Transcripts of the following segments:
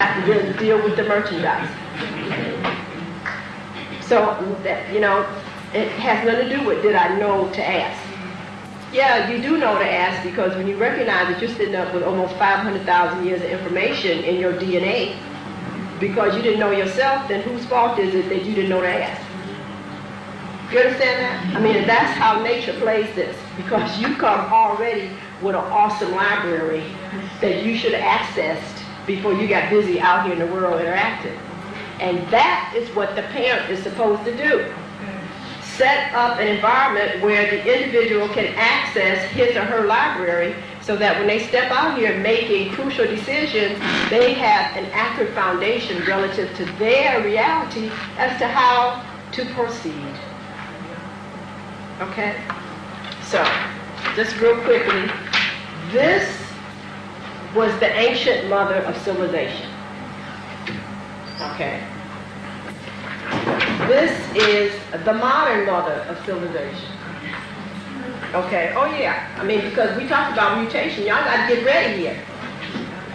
have to deal with the merchandise. So, you know, it has nothing to do with did I know to ask. Yeah, you do know to ask, because when you recognize that you're sitting up with almost 500,000 years of information in your DNA, because you didn't know yourself, then whose fault is it that you didn't know to ask? You understand that? I mean, that's how nature plays this, because you come already with an awesome library that you should have accessed before you got busy out here in the world interacting. And that is what the parent is supposed to do. Set up an environment where the individual can access his or her library so that when they step out here making crucial decisions, they have an accurate foundation relative to their reality as to how to proceed. Okay? So, just real quickly, this was the ancient mother of civilization. Okay? This is the modern mother of civilization. Okay? Oh yeah. I mean, because we talked about mutation. Y'all got to get ready here.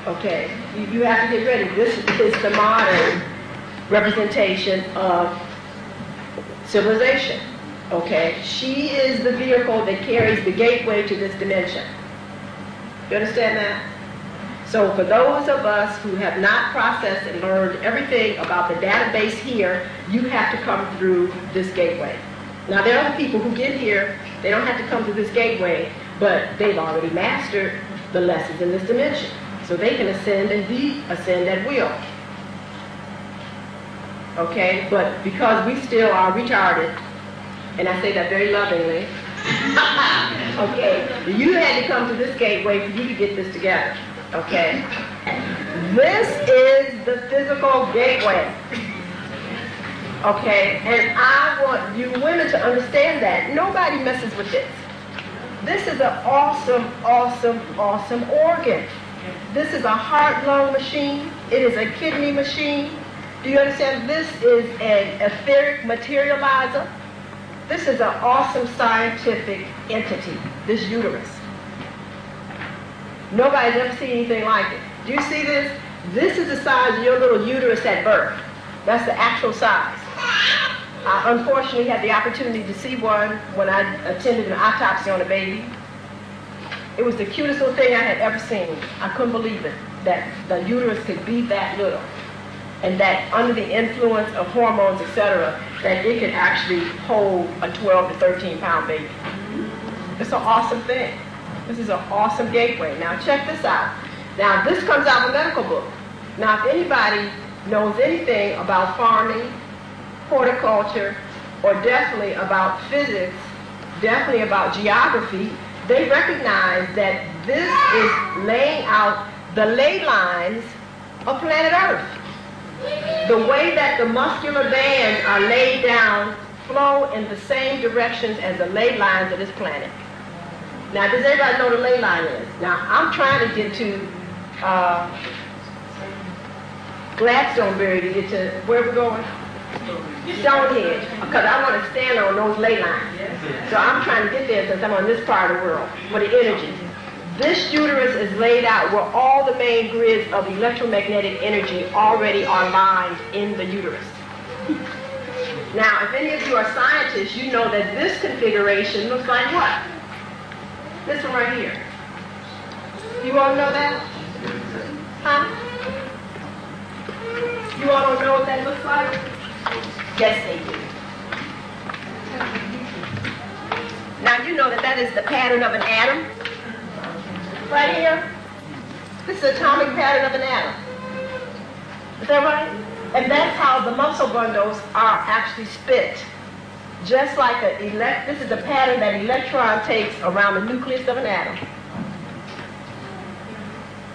Okay? You have to get ready. This is the modern representation of civilization. Okay? She is the vehicle that carries the gateway to this dimension. You understand that? So for those of us who have not processed and learned everything about the database here, you have to come through this gateway. Now there are other people who get here, they don't have to come through this gateway, but they've already mastered the lessons in this dimension. So they can ascend and de-ascend at will. Okay, but because we still are retarded, and I say that very lovingly, okay, you had to come to this gateway for you to get this together. Okay? This is the physical gateway. Okay? And I want you women to understand that. Nobody messes with this. This is an awesome, awesome, awesome organ. This is a heart-lung machine. It is a kidney machine. Do you understand? This is an etheric materializer. This is an awesome scientific entity, this uterus. Nobody's ever seen anything like it. Do you see this? This is the size of your little uterus at birth. That's the actual size. I unfortunately had the opportunity to see one when I attended an autopsy on a baby. It was the cutest little thing I had ever seen. I couldn't believe it, that the uterus could be that little. And that under the influence of hormones, etc., that it could actually hold a 12 to 13 pound baby. It's an awesome thing. This is an awesome gateway. Now check this out. Now this comes out of a medical book. Now if anybody knows anything about farming, horticulture, or definitely about physics, definitely about geography, they recognize that this is laying out the ley lines of planet Earth. The way that the muscular bands are laid down flow in the same directions as the ley lines of this planet. Now, does everybody know what a ley line is? Now, I'm trying to get to Gladstoneberry to get to, where we're going? Stonehenge, because I want to stand on those ley lines. So I'm trying to get there since I'm on this part of the world, for the energy. This uterus is laid out where all the main grids of electromagnetic energy already are lined in the uterus. Now, if any of you are scientists, you know that this configuration looks like what? This one right here. You all know that? Huh? You all don't know what that looks like? Yes, they do. Now, you know that that is the pattern of an atom. Right here. This is the atomic pattern of an atom. Is that right? And that's how the muscle bundles are actually spit. Just like this is the pattern that electron takes around the nucleus of an atom.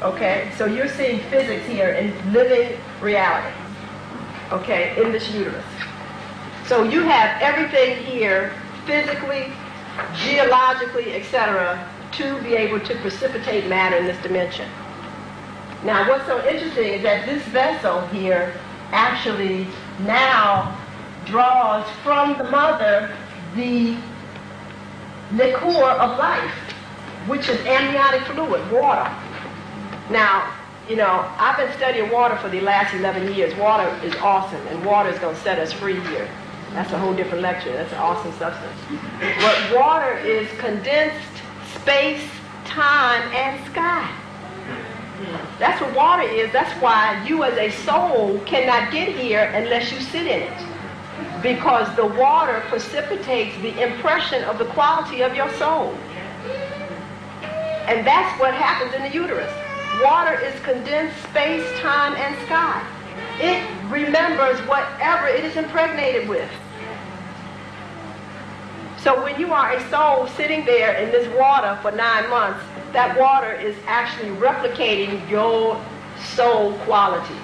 Okay, so you're seeing physics here in living reality. Okay, in this uterus. So you have everything here, physically, geologically, etc., to be able to precipitate matter in this dimension. Now, what's so interesting is that this vessel here actually now draws from the mother the liquor of life, which is amniotic fluid, water. Now, You know, I've been studying water for the last 11 years. Water is awesome, and water is going to set us free here. That's a whole different lecture. That's an awesome substance. But water is condensed space, time, and sky. That's what water is. That's why you as a soul cannot get here unless you sit in it. Because the water precipitates the impression of the quality of your soul. And that's what happens in the uterus. Water is condensed space, time, and sky. It remembers whatever it is impregnated with. So when you are a soul sitting there in this water for 9 months, that water is actually replicating your soul quality.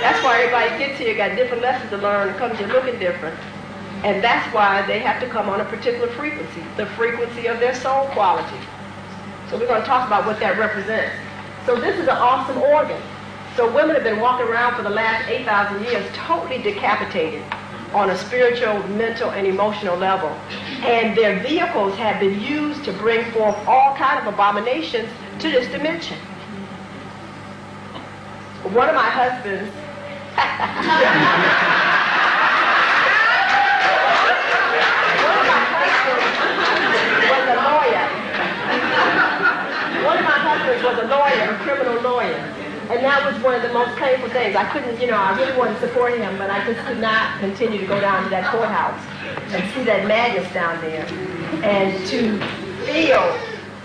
That's why everybody gets here, got different lessons to learn, and comes here looking different. And that's why they have to come on a particular frequency, the frequency of their soul quality. So we're going to talk about what that represents. So this is an awesome organ. So women have been walking around for the last 8,000 years totally decapitated on a spiritual, mental, and emotional level. And their vehicles have been used to bring forth all kinds of abominations to this dimension. One of my husbands was a lawyer, a criminal lawyer. And that was one of the most painful things. I couldn't, you know, I really wanted to support him, but I just could not continue to go down to that courthouse and see that madness down there. And to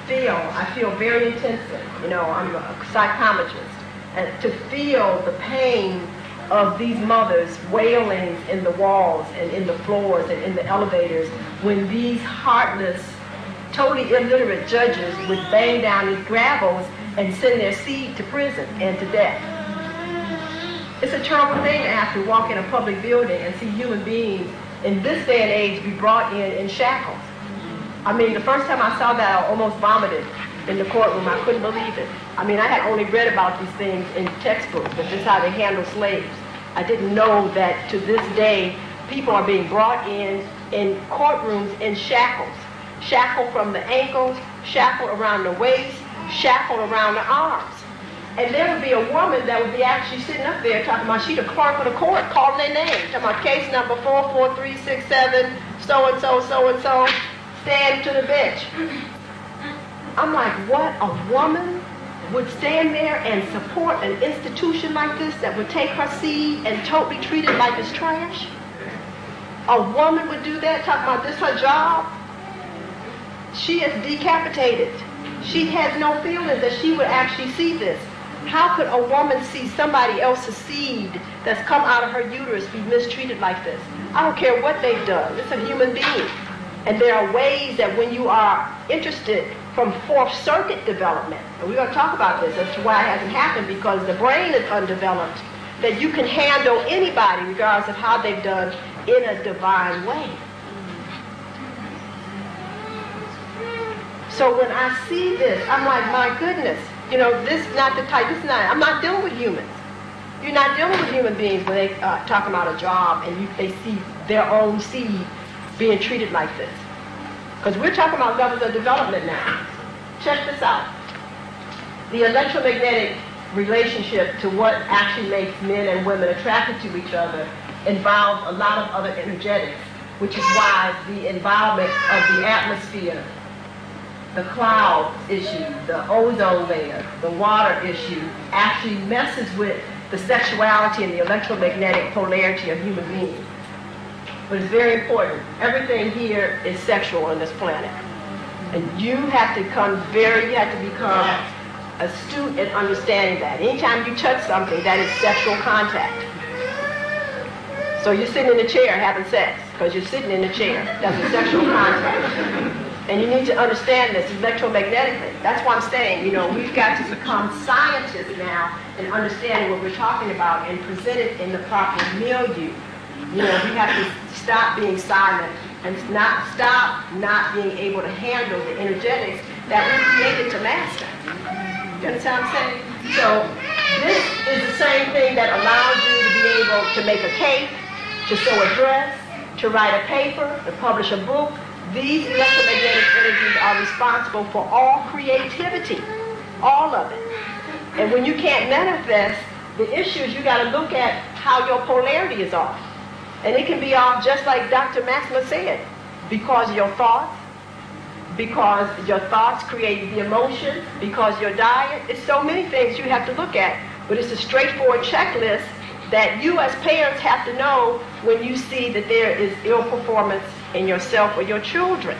I feel very intensely. You know, I'm a psychometrist. And to feel the pain of these mothers wailing in the walls and in the floors and in the elevators when these heartless, totally illiterate judges would bang down these gravels and send their seed to prison and to death. It's a terrible thing to have to walk in a public building and see human beings in this day and age be brought in shackles. I mean, the first time I saw that, I almost vomited in the courtroom. I couldn't believe it. I mean, I had only read about these things in textbooks, but this is how they handle slaves. I didn't know that to this day, people are being brought in courtrooms in shackles. Shackled from the ankles, shackled around the waist, shackled around the arms. And there would be a woman that would be actually sitting up there talking about, she's the clerk of the court, calling their name, talking about case number 44367, so-and-so, so-and-so, stand to the bench. I'm like, what? A woman would stand there and support an institution like this that would take her seed and totally treat it like it's trash? A woman would do that, talking about this her job? She is decapitated. She has no feelings that she would actually see this. How could a woman see somebody else's seed that's come out of her uterus be mistreated like this? I don't care what they've done. It's a human being. And there are ways that when you are interested from fourth circuit development, and we're going to talk about this as to why it hasn't happened, because the brain is undeveloped, that you can handle anybody regardless of how they've done in a divine way. So when I see this, I'm like, my goodness, you know, this is not the type, this is not, I'm not dealing with humans. You're not dealing with human beings when they talk about a job and they see their own seed being treated like this. Because we're talking about levels of development now. Check this out. The electromagnetic relationship to what actually makes men and women attracted to each other involves a lot of other energetics, which is why the involvement of the atmosphere, the cloud issue, the ozone layer, the water issue actually messes with the sexuality and the electromagnetic polarity of human beings. But it's very important. Everything here is sexual on this planet. And you have to become astute in understanding that. Anytime you touch something, that is sexual contact. So you're sitting in a chair having sex, because you're sitting in a chair. That's a sexual contact. And you need to understand this electromagnetically. That's why I'm saying, you know, we've got to become scientists now in understanding what we're talking about and present it in the proper milieu. You know, we have to stop being silent and stop not being able to handle the energetics that we created to master. You understand what I'm saying? So this is the same thing that allows you to be able to make a cake, to sew a dress, to write a paper, to publish a book. These electromagnetic energies are responsible for all creativity, all of it. And when you can't manifest the issues, you got to look at how your polarity is off. And it can be off just like Dr. Maxima said, because your thoughts, because your thoughts create the emotion, because your diet. It's so many things you have to look at. But it's a straightforward checklist that you as parents have to know when you see that there is ill performance in yourself or your children.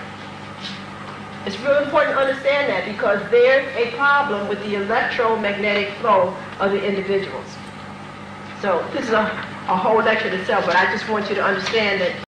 It's really important to understand that because there's a problem with the electromagnetic flow of the individuals. So this is a whole lecture in itself, but I just want you to understand that